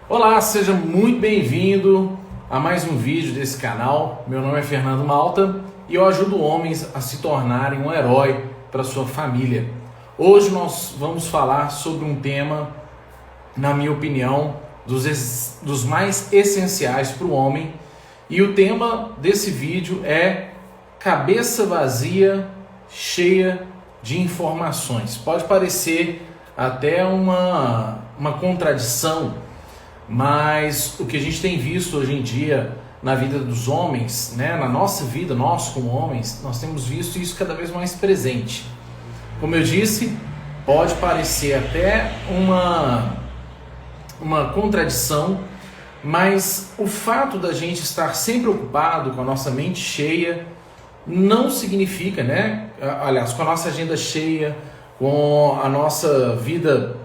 Olá, seja muito bem-vindo a mais um vídeo desse canal. Meu nome é Fernando Malta e eu ajudo homens a se tornarem um herói para sua família. Hoje nós vamos falar sobre um tema, na minha opinião, dos mais essenciais para o homem. E o tema desse vídeo é cabeça vazia, cheia de informações. Pode parecer até uma contradição, mas o que a gente tem visto hoje em dia na vida dos homens, né, na nossa vida, nós como homens, nós temos visto isso cada vez mais presente. Como eu disse, pode parecer até uma contradição, mas o fato da gente estar sempre ocupado, com a nossa mente cheia, não significa, aliás, com a nossa agenda cheia, com a nossa vida,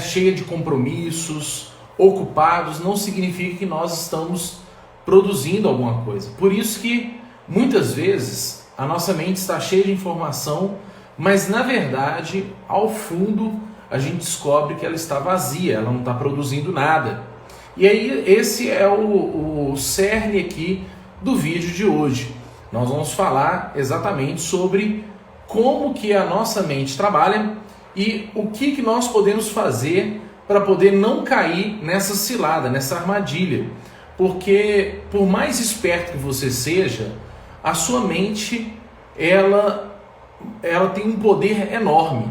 cheia de compromissos, ocupados, não significa que nós estamos produzindo alguma coisa. Por isso que muitas vezes a nossa mente está cheia de informação, mas na verdade, ao fundo, a gente descobre que ela está vazia, ela não está produzindo nada. E aí esse é o cerne aqui do vídeo de hoje. Nós vamos falar exatamente sobre como que a nossa mente trabalha e o que nós podemos fazer para poder não cair nessa cilada, nessa armadilha. Porque por mais esperto que você seja, a sua mente ela tem um poder enorme.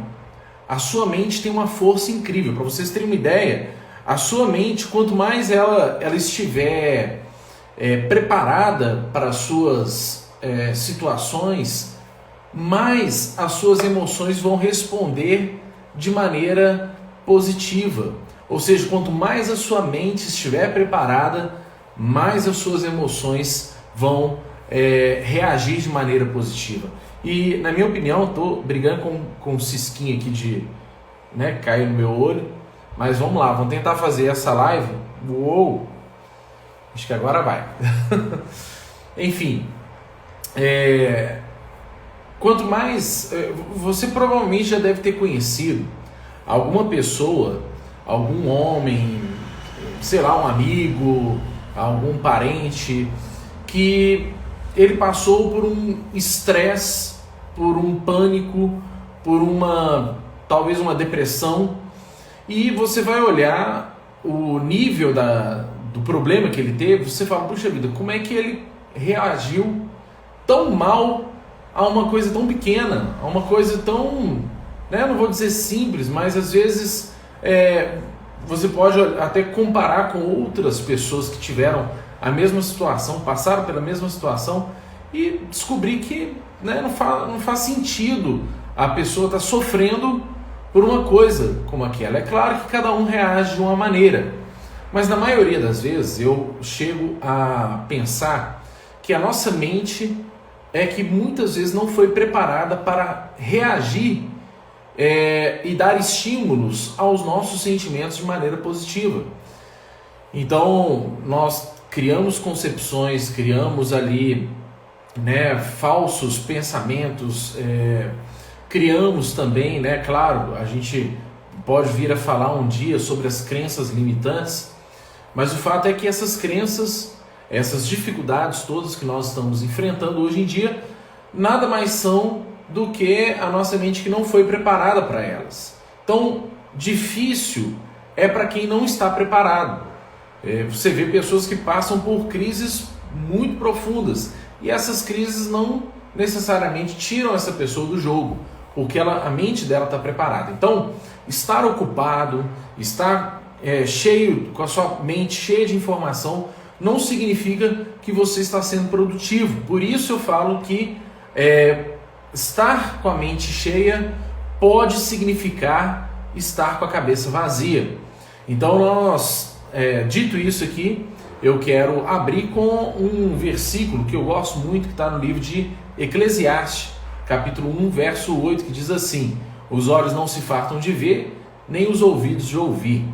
A sua mente tem uma força incrível. Para vocês terem uma ideia, a sua mente, quanto mais ela estiver preparada para as suas situações, mais as suas emoções vão responder de maneira positiva. Ou seja, quanto mais a sua mente estiver preparada, mais as suas emoções vão reagir de maneira positiva. E na minha opinião, estou brigando com um cisquinho aqui de cair no meu olho, mas vamos lá, vamos tentar fazer essa live. Uou! Acho que agora vai. Enfim, quanto mais, você provavelmente já deve ter conhecido alguma pessoa, algum homem, sei lá, um amigo, algum parente, que ele passou por um estresse, por um pânico, por talvez uma depressão, e você vai olhar o nível do problema que ele teve, você fala, puxa vida, como é que ele reagiu tão mal a uma coisa tão pequena, a uma coisa tão, não vou dizer simples, mas às vezes você pode até comparar com outras pessoas que tiveram a mesma situação, passaram pela mesma situação e descobrir que não faz sentido a pessoa estar sofrendo por uma coisa como aquela. É claro que cada um reage de uma maneira, mas na maioria das vezes eu chego a pensar que a nossa mente que muitas vezes não foi preparada para reagir e dar estímulos aos nossos sentimentos de maneira positiva. Então nós criamos concepções, criamos ali falsos pensamentos, criamos também, claro, a gente pode vir a falar um dia sobre as crenças limitantes, mas o fato é que essas crenças, essas dificuldades todas que nós estamos enfrentando hoje em dia, nada mais são do que a nossa mente que não foi preparada para elas. Então, difícil é para quem não está preparado. Você vê pessoas que passam por crises muito profundas e essas crises não necessariamente tiram essa pessoa do jogo, porque a mente dela está preparada. Então, estar ocupado, estar cheio, com a sua mente cheia de informação, não significa que você está sendo produtivo. Por isso eu falo que estar com a mente cheia pode significar estar com a cabeça vazia. Então dito isso aqui, eu quero abrir com um versículo que eu gosto muito, que está no livro de Eclesiastes, capítulo 1, verso 8, que diz assim: os olhos não se fartam de ver, nem os ouvidos de ouvir.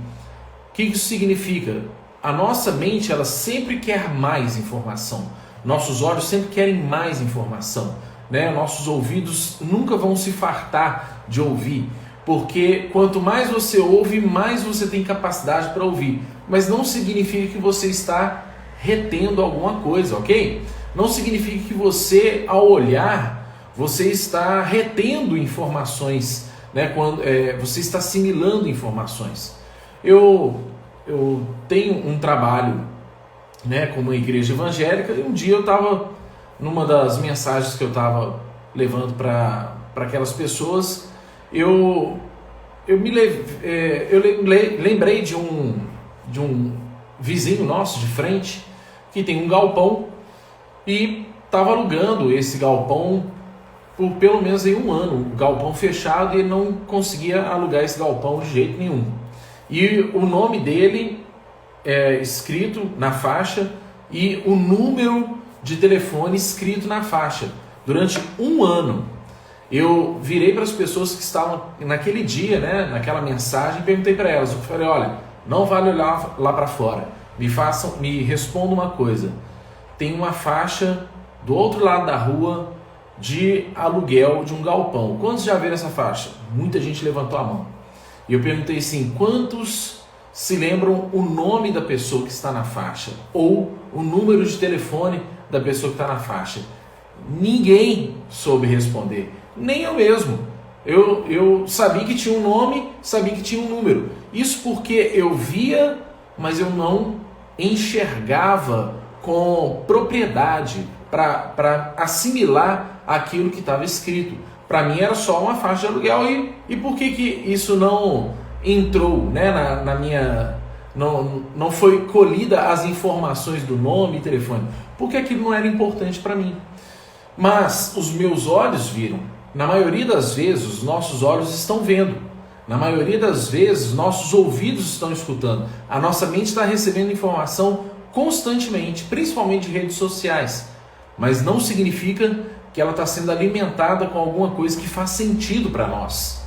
O que isso significa? A nossa mente, ela sempre quer mais informação. Nossos olhos sempre querem mais informação. Nossos ouvidos nunca vão se fartar de ouvir. porque quanto mais você ouve, mais você tem capacidade para ouvir, mas não significa que você está retendo alguma coisa, ok? Não significa que você, ao olhar, você está retendo informações, né? Quando você está assimilando informações. Eu tenho um trabalho, né, com uma igreja evangélica, e um dia eu estava, numa das mensagens que eu estava levando para aquelas pessoas, eu lembrei de um vizinho nosso de frente, que tem um galpão, e estava alugando esse galpão por pelo menos em um ano, o galpão fechado, e ele não conseguia alugar esse galpão de jeito nenhum. E o nome dele é escrito na faixa e o número de telefone escrito na faixa durante um ano. Eu virei para as pessoas que estavam naquele dia, né, naquela mensagem, e perguntei para elas, eu falei, olha, não vale olhar lá para fora, me respondam uma coisa, tem uma faixa do outro lado da rua de aluguel de um galpão, quantos já viram essa faixa? Muita gente levantou a mão. E eu perguntei assim, quantos se lembram o nome da pessoa que está na faixa ou o número de telefone da pessoa que está na faixa? Ninguém soube responder, nem eu mesmo. Eu sabia que tinha um nome, sabia que tinha um número. Isso porque eu via, mas eu não enxergava com propriedade para assimilar aquilo que estava escrito. Para mim era só uma faixa de aluguel. E por que isso não entrou, né, na minha... Não foi colhida as informações do nome e telefone? Porque aquilo não era importante para mim. Mas os meus olhos viram. Na maioria das vezes, os nossos olhos estão vendo. Na maioria das vezes, nossos ouvidos estão escutando. A nossa mente está recebendo informação constantemente, principalmente de redes sociais. Mas não significa que ela está sendo alimentada com alguma coisa que faz sentido para nós.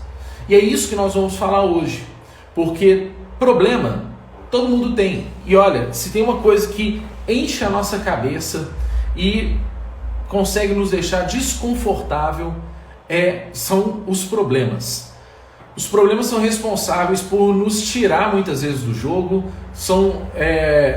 E é isso que nós vamos falar hoje. Porque problema, todo mundo tem. E olha, se tem uma coisa que enche a nossa cabeça e consegue nos deixar desconfortável, são os problemas. Os problemas são responsáveis por nos tirar muitas vezes do jogo, são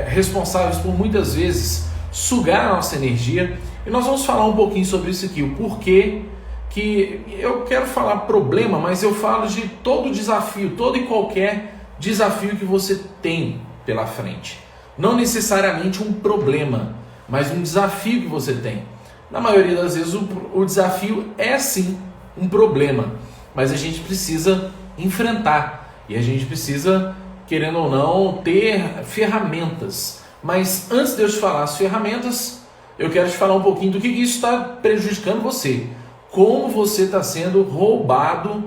responsáveis por muitas vezes sugar a nossa energia. E nós vamos falar um pouquinho sobre isso aqui, o porquê que eu quero falar problema, mas eu falo de todo desafio, todo e qualquer desafio que você tem pela frente. Não necessariamente um problema, mas um desafio que você tem. Na maioria das vezes o desafio é sim um problema, mas a gente precisa enfrentar e a gente precisa, querendo ou não, ter ferramentas. Mas antes de eu te falar as ferramentas, eu quero te falar um pouquinho do que isso está prejudicando você. Como você está sendo roubado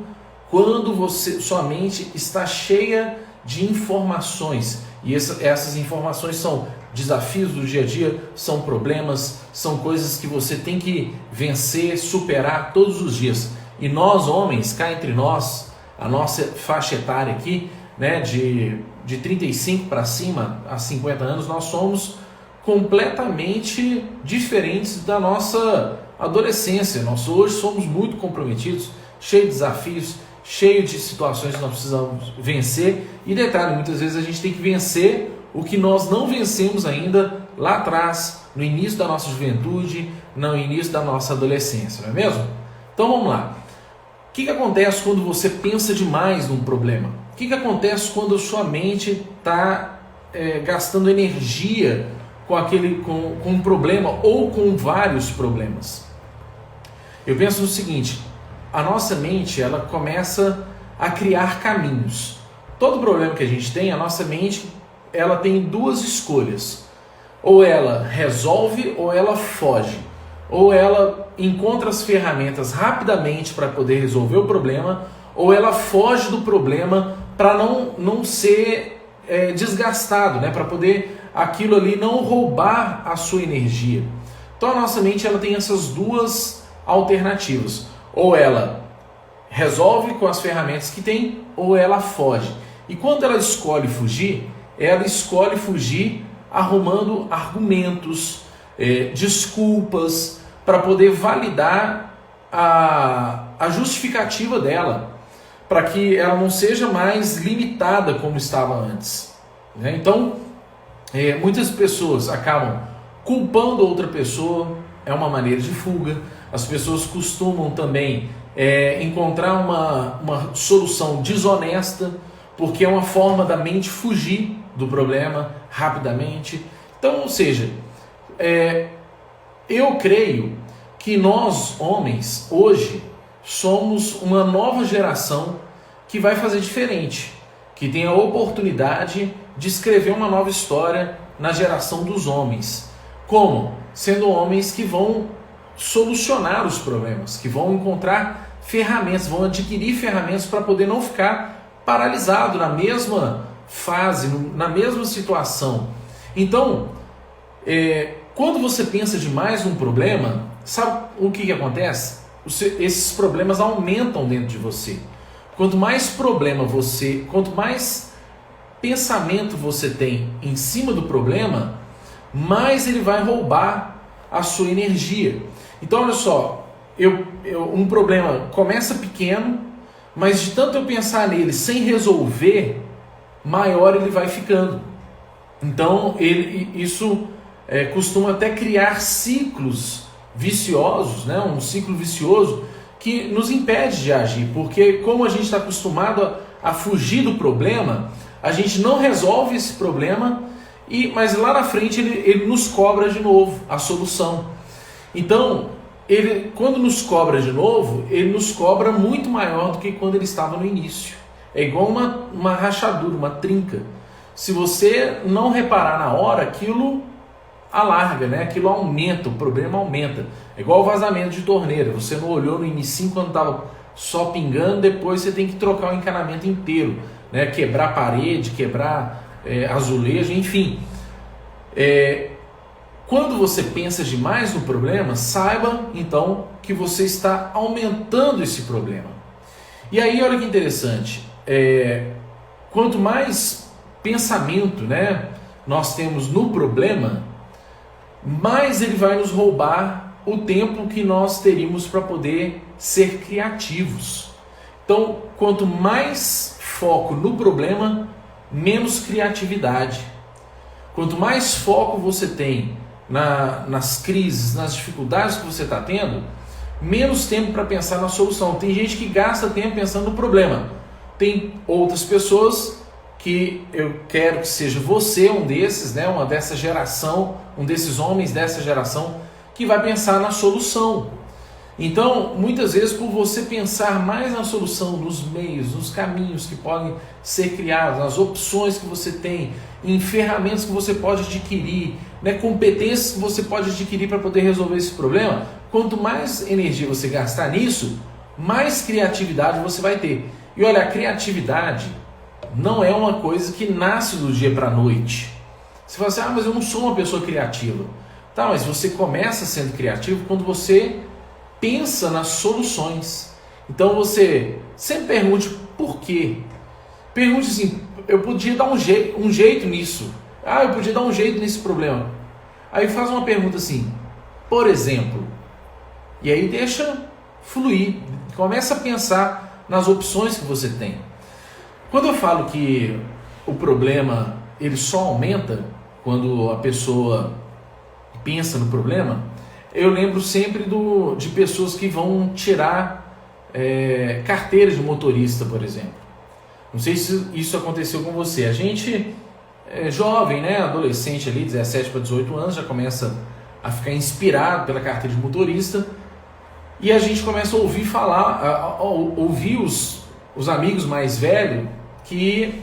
quando sua mente está cheia de informações. E essas informações são desafios do dia a dia, são problemas, são coisas que você tem que vencer, superar todos os dias. E nós, homens, cá entre nós, a nossa faixa etária aqui, né, de 35 para cima, a 50 anos, nós somos completamente diferentes da nossa adolescência. Nós hoje somos muito comprometidos, cheios de desafios, cheios de situações que nós precisamos vencer. E detalhe, muitas vezes a gente tem que vencer o que nós não vencemos ainda lá atrás, no início da nossa juventude, no início da nossa adolescência, não é mesmo? Então vamos lá. O que acontece quando você pensa demais num problema? O que acontece quando a sua mente está gastando energia com um problema ou com vários problemas? Eu penso no seguinte, a nossa mente ela começa a criar caminhos. Todo problema que a gente tem, a nossa mente ela tem duas escolhas. Ou ela resolve ou ela foge. Ou ela encontra as ferramentas rapidamente para poder resolver o problema, ou ela foge do problema para não ser desgastado, né? Para poder aquilo ali não roubar a sua energia. Então a nossa mente ela tem essas duas alternativas. Ou ela resolve com as ferramentas que tem, ou ela foge. E quando ela escolhe fugir arrumando argumentos, desculpas, para poder validar a justificativa dela. para que ela não seja mais limitada como estava antes, né? Então, muitas pessoas acabam culpando outra pessoa, é uma maneira de fuga. As pessoas costumam também encontrar uma solução desonesta, porque é uma forma da mente fugir do problema rapidamente. Então, ou seja, eu creio que nós, homens, hoje, somos uma nova geração que vai fazer diferente, que tem a oportunidade de escrever uma nova história na geração dos homens. Como? Sendo homens que vão solucionar os problemas, que vão encontrar ferramentas, vão adquirir ferramentas para poder não ficar paralisado na mesma fase, na mesma situação. Então, quando você pensa demais num problema, sabe o que acontece? Esses problemas aumentam dentro de você. Quanto mais quanto mais pensamento você tem em cima do problema, mais ele vai roubar a sua energia. Então, olha só, um problema começa pequeno, mas de tanto eu pensar nele sem resolver, maior ele vai ficando. Então, isso costuma até criar ciclos viciosos, né? Um ciclo vicioso que nos impede de agir, porque como a gente está acostumado a fugir do problema, a gente não resolve esse problema, mas lá na frente ele nos cobra de novo a solução. Então, quando nos cobra de novo, ele nos cobra muito maior do que quando ele estava no início. É igual uma rachadura, uma trinca. Se você não reparar na hora, aquilo alarga, né? Aquilo aumenta, o problema aumenta. É igual o vazamento de torneira. Você não olhou no início quando estava só pingando, depois você tem que trocar o encanamento inteiro, né? Quebrar parede, quebrar azulejo, enfim. Quando você pensa demais no problema, saiba então que você está aumentando esse problema. E aí, olha que interessante, quanto mais pensamento, né, nós temos no problema, mais ele vai nos roubar o tempo que nós teríamos para poder ser criativos. Então, quanto mais foco no problema, menos criatividade. Quanto mais foco você tem nas crises, nas dificuldades que você está tendo, menos tempo para pensar na solução. Tem gente que gasta tempo pensando no problema. Tem outras pessoas que eu quero que seja você um desses, né, uma dessa geração, um desses homens dessa geração que vai pensar na solução. Então, muitas vezes, por você pensar mais na solução, nos meios, nos caminhos que podem ser criados, nas opções que você tem, em ferramentas que você pode adquirir, né, competências que você pode adquirir para poder resolver esse problema, quanto mais energia você gastar nisso, mais criatividade você vai ter. E olha, a criatividade não é uma coisa que nasce do dia para a noite. Você fala assim, mas eu não sou uma pessoa criativa. Tá, mas você começa sendo criativo quando você pensa nas soluções. Então você sempre pergunte por quê. Pergunte assim, eu podia dar um jeito nisso. Eu podia dar um jeito nesse problema. Aí faz uma pergunta assim, por exemplo. E aí deixa fluir. Começa a pensar nas opções que você tem. Quando eu falo que o problema ele só aumenta quando a pessoa pensa no problema, eu lembro sempre de pessoas que vão tirar carteira de motorista, por exemplo. Não sei se isso aconteceu com você. A gente é jovem, né, adolescente ali, 17 para 18 anos, já começa a ficar inspirado pela carteira de motorista e a gente começa a ouvir falar, ouvir os amigos mais velhos que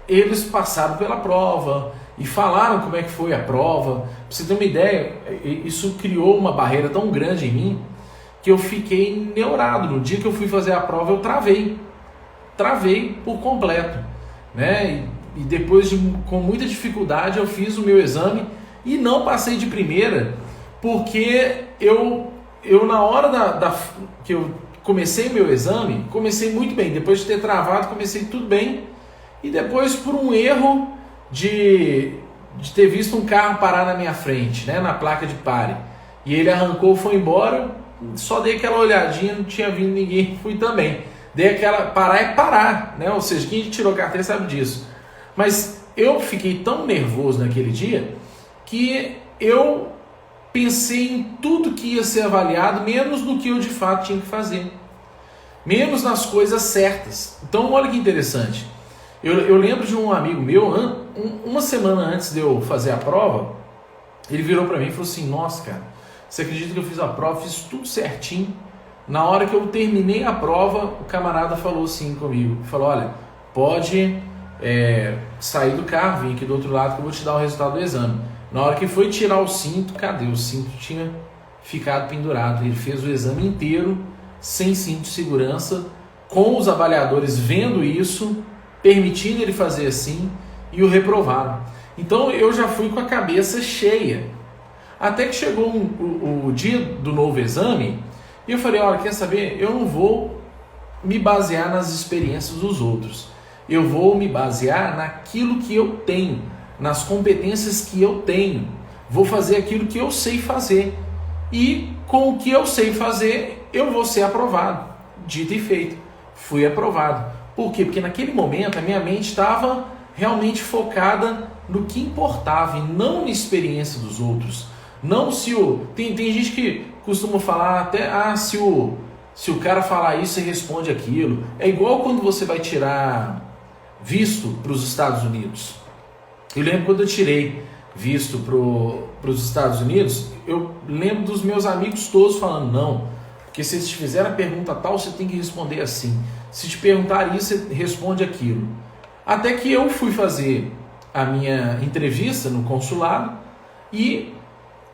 eles passaram pela prova e falaram como é que foi a prova. Pra você ter uma ideia, isso criou uma barreira tão grande em mim que eu fiquei neurado. No dia que eu fui fazer a prova, eu travei por completo, né? E depois, com muita dificuldade, eu fiz o meu exame e não passei de primeira, porque eu na hora que eu comecei meu exame, comecei muito bem. Depois de ter travado, comecei tudo bem. E depois, por um erro de ter visto um carro parar na minha frente, né, na placa de pare, e ele arrancou, foi embora, só dei aquela olhadinha, não tinha vindo ninguém, fui também. dei aquela... Parar é parar, né? Ou seja, quem tirou carteira sabe disso. Mas eu fiquei tão nervoso naquele dia que eu pensei em tudo que ia ser avaliado, menos no que eu de fato tinha que fazer. Menos nas coisas certas. Então, olha que interessante. Eu lembro de um amigo meu, uma semana antes de eu fazer a prova, ele virou para mim e falou assim: nossa, cara, você acredita que eu fiz a prova, fiz tudo certinho. Na hora que eu terminei a prova, o camarada falou assim comigo, falou: olha, pode sair do carro, vem aqui do outro lado que eu vou te dar o resultado do exame. Na hora que foi tirar o cinto, cadê? O cinto tinha ficado pendurado. Ele fez o exame inteiro sem cinto de segurança, com os avaliadores vendo isso, permitindo ele fazer assim, e o reprovaram. Então eu já fui com a cabeça cheia. Até que chegou o dia do novo exame, e eu falei: olha, quer saber? Eu não vou me basear nas experiências dos outros. Eu vou me basear naquilo que eu tenho, nas competências que eu tenho. Vou fazer aquilo que eu sei fazer. E com o que eu sei fazer, eu vou ser aprovado. Dito e feito. Fui aprovado. Por quê? Porque naquele momento a minha mente estava realmente focada no que importava e não na experiência dos outros. Não se o... Tem gente que costuma falar até, se o cara falar isso, você responde aquilo. É igual quando você vai tirar visto para os Estados Unidos. Eu lembro quando eu tirei visto para os Estados Unidos, eu lembro dos meus amigos todos falando: não, porque se eles te fizerem a pergunta tal, você tem que responder assim. Se te perguntar isso, você responde aquilo. Até que eu fui fazer a minha entrevista no consulado e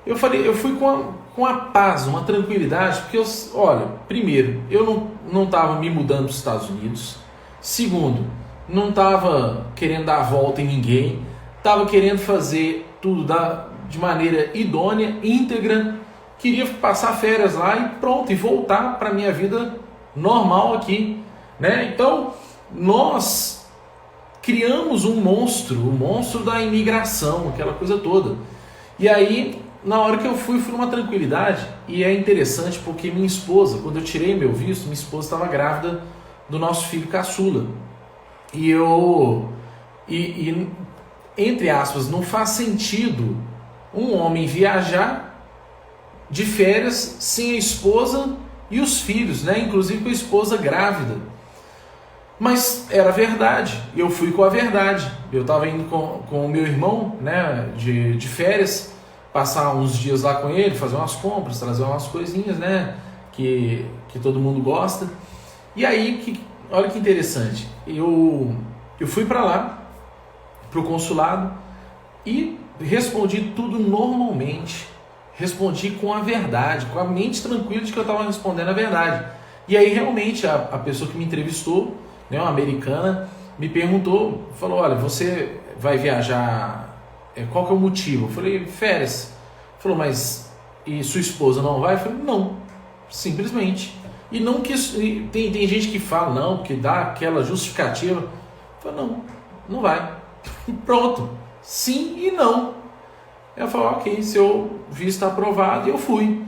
eu fui com a paz, uma tranquilidade, porque olha, primeiro, eu não estava me mudando para os Estados Unidos. Segundo, não estava querendo dar a volta em ninguém, estava querendo fazer tudo de maneira idônea, íntegra, queria passar férias lá e pronto, e voltar para a minha vida normal aqui, né? Então, nós criamos um monstro, o monstro da imigração, aquela coisa toda. E aí, na hora que eu fui numa tranquilidade, e é interessante porque minha esposa, quando eu tirei meu visto, minha esposa estava grávida do nosso filho caçula. E entre aspas, não faz sentido um homem viajar de férias sem a esposa e os filhos, né? Inclusive com a esposa grávida. Mas era verdade, eu fui com a verdade. Eu estava indo com o meu irmão, né, de férias, passar uns dias lá com ele, fazer umas compras, trazer umas coisinhas, né, que todo mundo gosta. E aí, olha que interessante, eu fui para lá, para o consulado, e respondi tudo normalmente, respondi com a verdade, com a mente tranquila de que eu estava respondendo a verdade. E aí realmente a pessoa que me entrevistou, né, uma americana, me perguntou, falou: olha, você vai viajar, qual que é o motivo? Eu falei: férias. Falou: mas e sua esposa não vai? Eu falei: não, simplesmente. E não que tem gente que fala não, porque dá aquela justificativa. Eu falei: não vai. Pronto, sim e não. Eu falei: ok, seu visto está aprovado, e eu fui.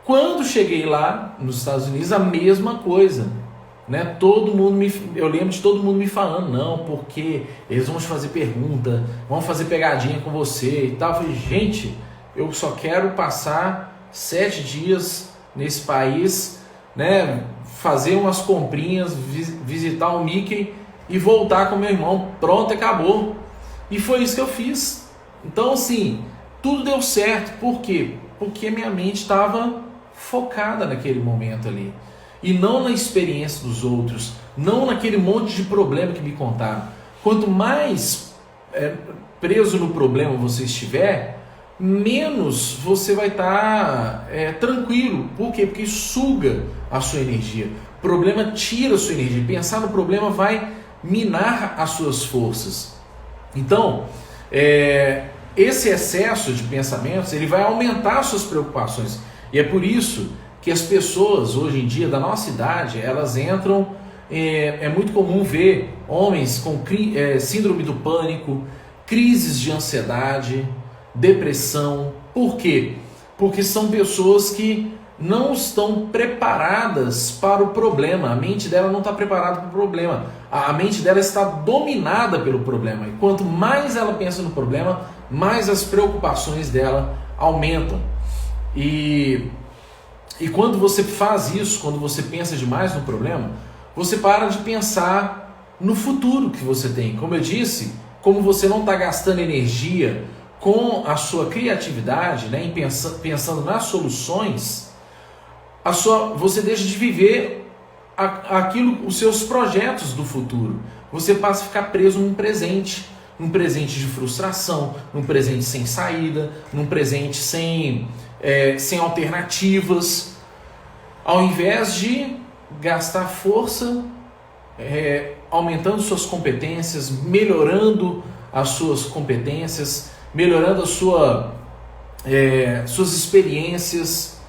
Quando cheguei lá nos Estados Unidos, a mesma coisa, né? Eu lembro de todo mundo me falando: não, porque eles vão te fazer pergunta, vão fazer pegadinha com você e tal. Eu falei: gente, eu só quero passar 7 dias nesse país, né? Fazer umas comprinhas, visitar o Mickey e voltar com meu irmão. Pronto, acabou. E foi isso que eu fiz. Então, assim, tudo deu certo. Por quê? Porque minha mente estava focada naquele momento ali. E não na experiência dos outros, não naquele monte de problema que me contaram. Quanto mais preso no problema você estiver, menos você vai estar tranquilo. Por quê? Porque suga a sua energia. O problema tira a sua energia. Pensar no problema vai minar as suas forças. Então, esse excesso de pensamentos, ele vai aumentar as suas preocupações. E é por isso que as pessoas hoje em dia da nossa idade, elas entram, é muito comum ver homens com síndrome do pânico, crises de ansiedade, depressão. Por quê? Porque são pessoas que não estão preparadas para o problema. A mente dela não está preparada para o problema. A mente dela está dominada pelo problema. E quanto mais ela pensa no problema, mais as preocupações dela aumentam. E quando você faz isso, quando você pensa demais no problema, você para de pensar no futuro que você tem. Como eu disse, como você não está gastando energia com a sua criatividade, né, pensando nas soluções, você deixa de viver os seus projetos do futuro. Você passa a ficar preso num presente de frustração, num presente sem saída, num presente sem alternativas, ao invés de gastar força, aumentando suas competências, melhorando as suas competências, melhorando suas experiências,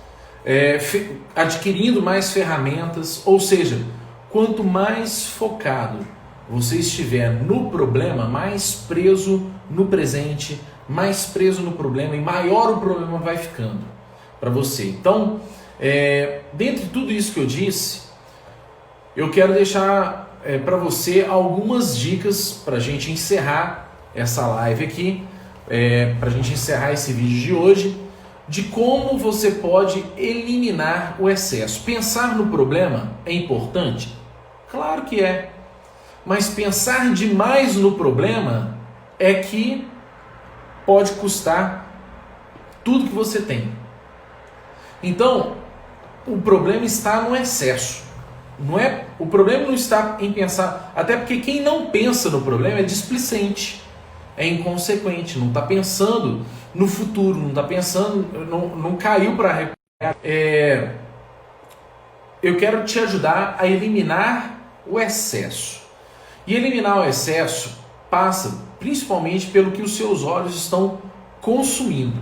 adquirindo mais ferramentas. Ou seja, quanto mais focado você estiver no problema, mais preso no presente, mais preso no problema e maior o problema vai ficando para você. Então, dentre tudo isso que eu disse, eu quero deixar para você algumas dicas para a gente encerrar essa live aqui, para a gente encerrar esse vídeo de hoje, de como você pode eliminar o excesso. Pensar no problema é importante? Claro que é. Mas pensar demais no problema é que pode custar tudo que você tem. Então, o problema está no excesso. O problema não está em pensar, até porque quem não pensa no problema é displicente, é inconsequente, não está pensando no futuro, não está pensando, não caiu para recuperar. Eu quero te ajudar a eliminar o excesso. E eliminar o excesso passa principalmente pelo que os seus olhos estão consumindo.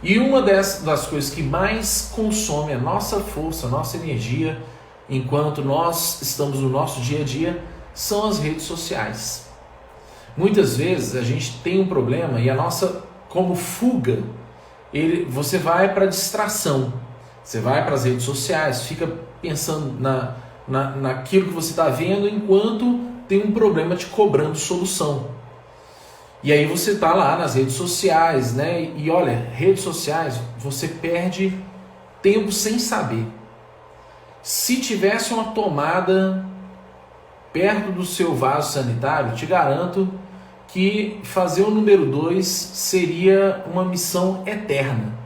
E uma das coisas que mais consome a nossa força, a nossa energia, enquanto nós estamos no nosso dia a dia, são as redes sociais. Muitas vezes a gente tem um problema e a nossa, como fuga, você vai para a distração, você vai para as redes sociais, fica pensando naquilo que você está vendo enquanto tem um problema te cobrando solução. E aí você está lá nas redes sociais, né? E olha, redes sociais, você perde tempo sem saber. Se tivesse uma tomada perto do seu vaso sanitário, te garanto que fazer o número 2 seria uma missão eterna.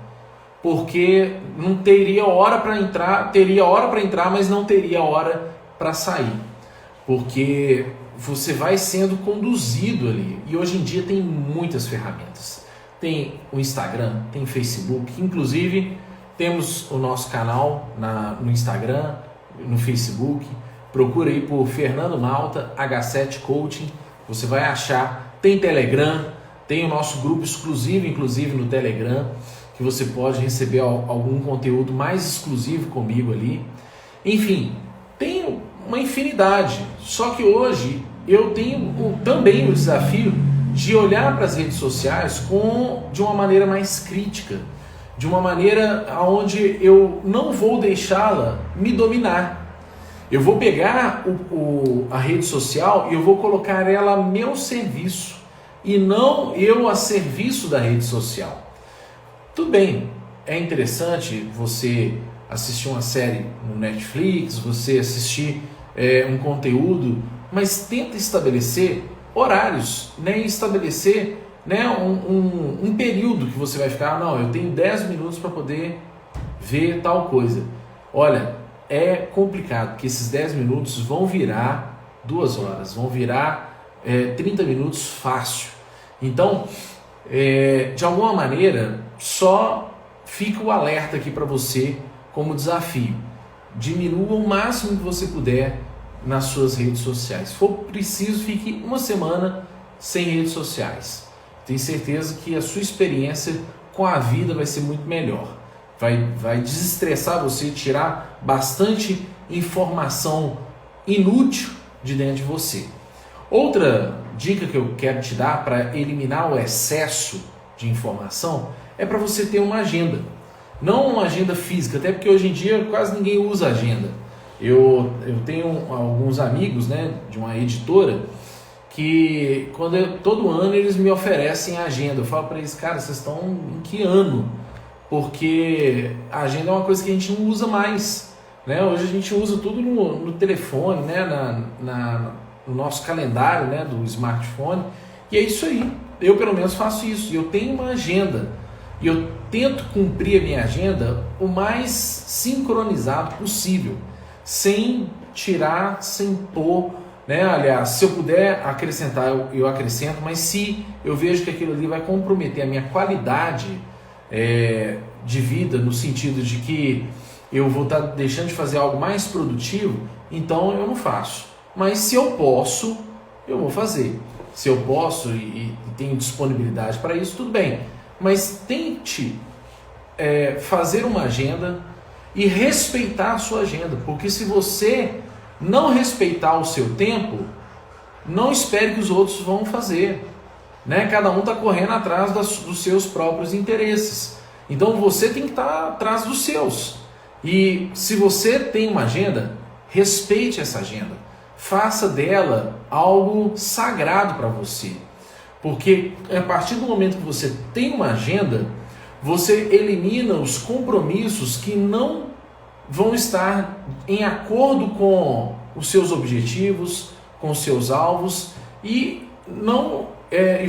Porque não teria hora para entrar, teria hora para entrar, mas não teria hora para sair. Porque você vai sendo conduzido ali. E hoje em dia tem muitas ferramentas. Tem o Instagram, tem o Facebook, inclusive temos o nosso canal no Instagram, no Facebook. Procura aí por Fernando Malta, H7 Coaching, você vai achar. Tem Telegram, tem o nosso grupo exclusivo, inclusive no Telegram, que você pode receber algum conteúdo mais exclusivo comigo ali. Enfim, tem uma infinidade. Só que hoje eu tenho também o desafio de olhar para as redes sociais de uma maneira mais crítica, de uma maneira onde eu não vou deixá-la me dominar. Eu vou pegar a rede social e eu vou colocar ela a meu serviço e não eu a serviço da rede social. Tudo bem, é interessante você assistir uma série no Netflix, você assistir um conteúdo, mas tenta estabelecer horários, né? E estabelecer, né, um período que você vai ficar, não, eu tenho 10 minutos para poder ver tal coisa. Olha, é complicado, porque esses 10 minutos vão virar 2 horas, vão virar 30 minutos fácil. Então, de alguma maneira, só fica o alerta aqui para você como desafio. Diminua o máximo que você puder nas suas redes sociais. Se for preciso, fique uma semana sem redes sociais. Tenho certeza que a sua experiência com a vida vai ser muito melhor. Vai desestressar você, tirar bastante informação inútil de dentro de você. Outra dica que eu quero te dar para eliminar o excesso de informação é para você ter uma agenda. Não uma agenda física, até porque hoje em dia quase ninguém usa agenda. Eu tenho alguns amigos, né, de uma editora que todo ano eles me oferecem a agenda. Eu falo para eles, cara, vocês estão em que ano? Porque a agenda é uma coisa que a gente não usa mais, né? Hoje a gente usa tudo no telefone, né? No nosso calendário, né? Do smartphone. E é isso aí. Eu pelo menos faço isso. Eu tenho uma agenda e eu tento cumprir a minha agenda o mais sincronizado possível, sem tirar, sem pôr, né? Aliás, se eu puder acrescentar, eu acrescento, mas se eu vejo que aquilo ali vai comprometer a minha qualidade de vida, no sentido de que eu vou estar deixando de fazer algo mais produtivo, então eu não faço. Mas se eu posso, eu vou fazer. Se eu posso e tenho disponibilidade para isso, tudo bem. Mas tente fazer uma agenda e respeitar a sua agenda, porque se você não respeitar o seu tempo, não espere que os outros vão fazer, né? Cada um está correndo atrás dos seus próprios interesses, então você tem que estar atrás dos seus. E se você tem uma agenda, respeite essa agenda, faça dela algo sagrado para você, porque a partir do momento que você tem uma agenda, você elimina os compromissos que não vão estar em acordo com os seus objetivos, com os seus alvos, e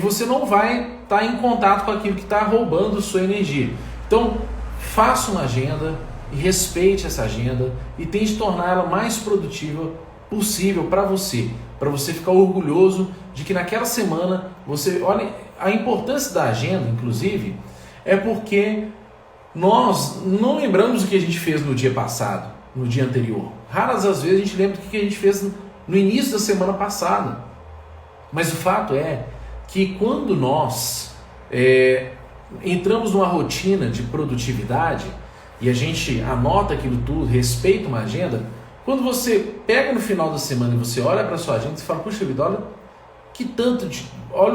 você não vai estar em contato com aquilo que está roubando sua energia. Então, faça uma agenda e respeite essa agenda e tente torná-la mais produtiva possível para você ficar orgulhoso de que naquela semana você... Olha, a importância da agenda, inclusive, é porque nós não lembramos o que a gente fez no dia passado, no dia anterior. Raras as vezes a gente lembra o que a gente fez no início da semana passada. Mas o fato é que quando nós entramos numa rotina de produtividade e a gente anota aquilo tudo, respeita uma agenda, quando você pega no final da semana e você olha para a sua agenda e fala, puxa vida, olha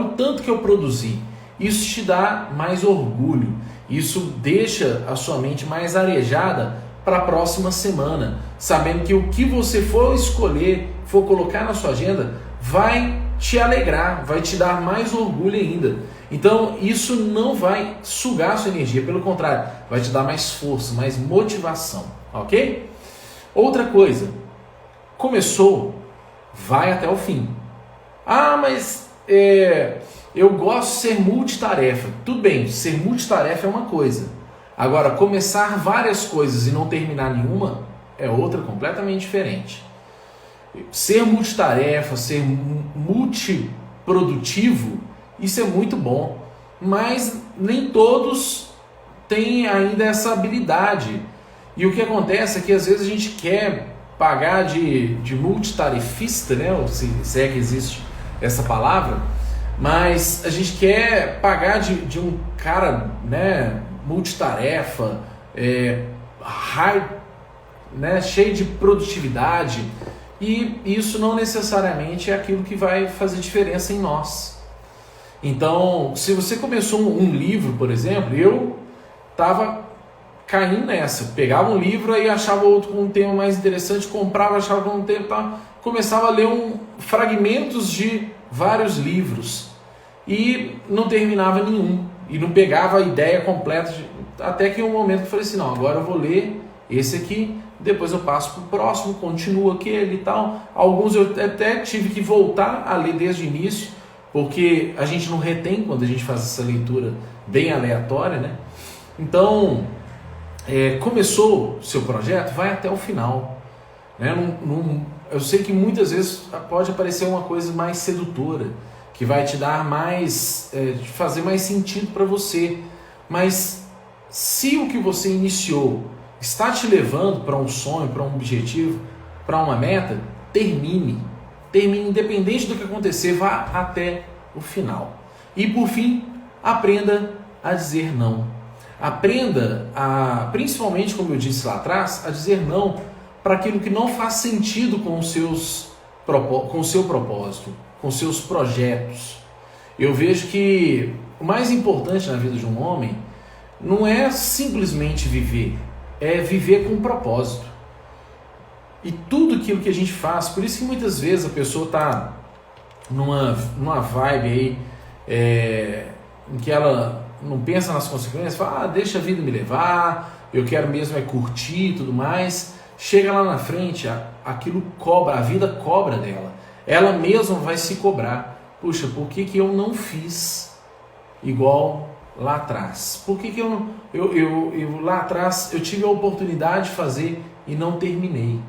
o tanto que eu produzi. Isso te dá mais orgulho, isso deixa a sua mente mais arejada para a próxima semana, sabendo que o que você for escolher, for colocar na sua agenda, vai te alegrar, vai te dar mais orgulho ainda. Então isso não vai sugar a sua energia, pelo contrário, vai te dar mais força, mais motivação, ok? Outra coisa, começou, vai até o fim. Ah, mas eu gosto de ser multitarefa. Tudo bem, ser multitarefa é uma coisa. Agora, começar várias coisas e não terminar nenhuma é outra completamente diferente. Ser multitarefa, ser multiprodutivo, isso é muito bom. Mas nem todos têm ainda essa habilidade. E o que acontece é que às vezes a gente quer pagar de multitarefista, né? Se é que existe essa palavra, mas a gente quer pagar de um cara, né, multitarefa, né, cheio de produtividade, e isso não necessariamente é aquilo que vai fazer diferença em nós. Então, se você começou um livro, por exemplo, eu estava caindo nessa, pegava um livro aí achava outro com um tema mais interessante, comprava, achava com um tema, começava a ler fragmentos de vários livros e não terminava nenhum e não pegava a ideia completa, até que um momento que eu falei assim, não, agora eu vou ler esse aqui, depois eu passo para o próximo, continuo aquele e tal. Alguns eu até tive que voltar a ler desde o início, porque a gente não retém quando a gente faz essa leitura bem aleatória, né? Então, começou o seu projeto, vai até o final, né? Eu sei que muitas vezes pode aparecer uma coisa mais sedutora, que vai te dar mais, fazer mais sentido para você, mas se o que você iniciou está te levando para um sonho, para um objetivo, para uma meta, termine, independente do que acontecer, vá até o final. E por fim, aprenda a dizer não. Aprenda principalmente, como eu disse lá atrás, a dizer não para aquilo que não faz sentido com o seu propósito, com seus projetos. Eu vejo que o mais importante na vida de um homem não é simplesmente viver, é viver com propósito. E tudo aquilo que a gente faz, por isso que muitas vezes a pessoa está numa vibe aí, em que ela não pensa nas consequências, fala, deixa a vida me levar, eu quero mesmo é curtir e tudo mais. Chega lá na frente, aquilo cobra, a vida cobra dela. Ela mesma vai se cobrar. Puxa, por que eu não fiz igual lá atrás? Por que eu lá atrás eu tive a oportunidade de fazer e não terminei?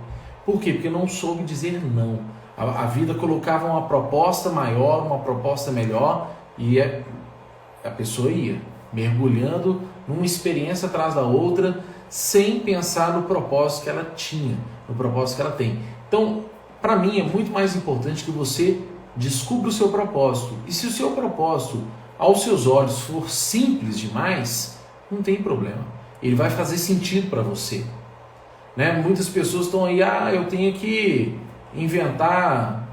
Por quê? Porque eu não soube dizer não. A vida colocava uma proposta maior, uma proposta melhor, e a pessoa ia mergulhando numa experiência atrás da outra, sem pensar no propósito que ela tinha, no propósito que ela tem. Então, para mim, é muito mais importante que você descubra o seu propósito. E se o seu propósito, aos seus olhos, for simples demais, não tem problema. Ele vai fazer sentido para você. Né? Muitas pessoas estão aí, eu tenho que inventar,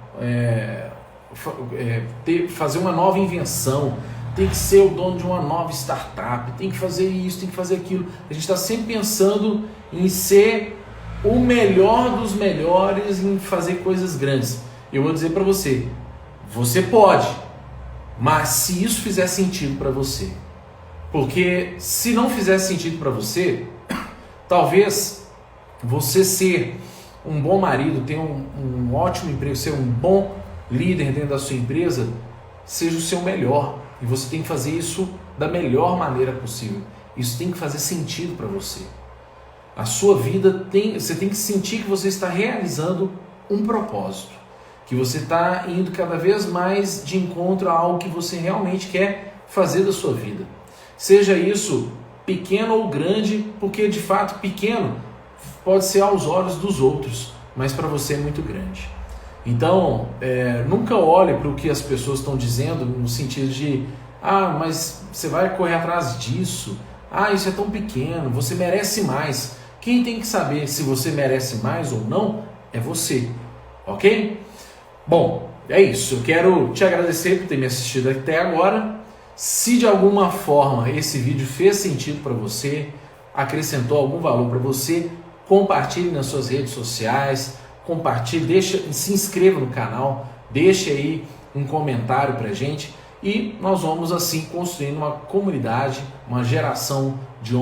fazer uma nova invenção, tem que ser o dono de uma nova startup, tem que fazer isso, tem que fazer aquilo. A gente está sempre pensando em ser o melhor dos melhores, em fazer coisas grandes. Eu vou dizer para você, você pode, mas se isso fizer sentido para você. Porque se não fizer sentido para você, talvez você ser um bom marido, ter um ótimo emprego, ser um bom líder dentro da sua empresa, seja o seu melhor. E você tem que fazer isso da melhor maneira possível. Isso tem que fazer sentido para você. A sua vida você tem que sentir que você está realizando um propósito, que você está indo cada vez mais de encontro a algo que você realmente quer fazer da sua vida. Seja isso pequeno ou grande, porque de fato pequeno pode ser aos olhos dos outros, mas para você é muito grande. Então, nunca olhe para o que as pessoas estão dizendo no sentido de mas você vai correr atrás disso, isso é tão pequeno, você merece mais. Quem tem que saber se você merece mais ou não é você, ok? Bom, é isso. Eu quero te agradecer por ter me assistido até agora. Se de alguma forma esse vídeo fez sentido para você, acrescentou algum valor para você, compartilhe nas suas redes sociais, compartilhe, se inscreva no canal, deixe aí um comentário para a gente e nós vamos assim construindo uma comunidade, uma geração de homens